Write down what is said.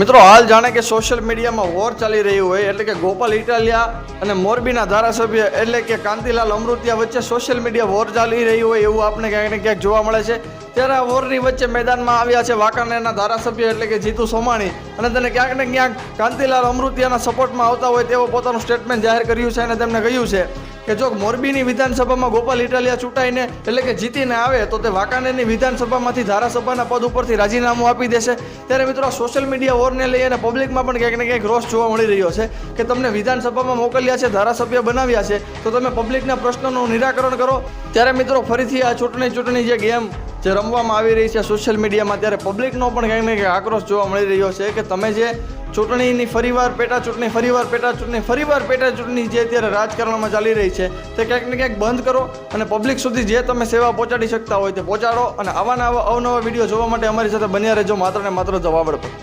મિત્રો હાલ જાણે કે સોશિયલ મીડિયામાં વોર ચાલી રહ્યું હોય એટલે કે ગોપાલ ઇટાલિયા અને મોરબીના ધારાસભ્ય એટલે કે કાંતિલાલ અમૃતિયા વચ્ચે સોશિયલ મીડિયા વોર ચાલી રહ્યું હોય એવું આપણે ક્યાંક ને ક્યાંક જોવા મળે છે। ત્યારે આ વોરની વચ્ચે મેદાનમાં આવ્યા છે વાંકાનેરના ધારાસભ્ય એટલે કે જીતુ સોમાણી અને તેને ક્યાંક ને ક્યાંક કાંતિલાલ અમૃતિયાના સપોર્ટમાં આવતા હોય તેવો પોતાનું સ્ટેટમેન્ટ જાહેર કર્યું છે અને તેમણે કહ્યું છે કે જો મોરબીની વિધાનસભામાં ગોપાલ ઇટાલિયા ચૂંટાઈને એટલે કે જીતીને આવે તો તે વાંકાનેરની વિધાનસભામાંથી ધારાસભાના પદ ઉપરથી રાજીનામું આપી દેશે। ત્યારે મિત્રો સોશિયલ મીડિયા વોરને લઈ અને પબ્લિકમાં પણ ક્યાંક ને ક્યાંક રોષ જોવા મળી રહ્યો છે કે તમને વિધાનસભામાં મોકલ્યા છે, ધારાસભ્ય બનાવ્યા છે, તો તમે પબ્લિકના પ્રશ્નોનું નિરાકરણ કરો। ત્યારે મિત્રો ફરીથી આ ચૂંટણી જે ગેમ જે રમવામાં આવી રહી છે સોશિયલ મીડિયામાં, ત્યારે પબ્લિકનો પણ ક્યાંક ને ક્યાંક આક્રોશ જોવા મળી રહ્યો છે કે તમે જે ચૂંટણીની ફરીવાર પેટા ચૂંટણી જે અત્યારે રાજકારણમાં ચાલી રહી છે તે ક્યાંક ને ક્યાંક બંધ કરો અને પબ્લિક સુધી જે તમે સેવા પહોંચાડી શકતા હોય તે પહોંચાડો। અને આવા અવનવા વિડીયો જોવા માટે અમારી સાથે બન્યા રહેજો માત્ર ને માત્ર જવાબડ પર।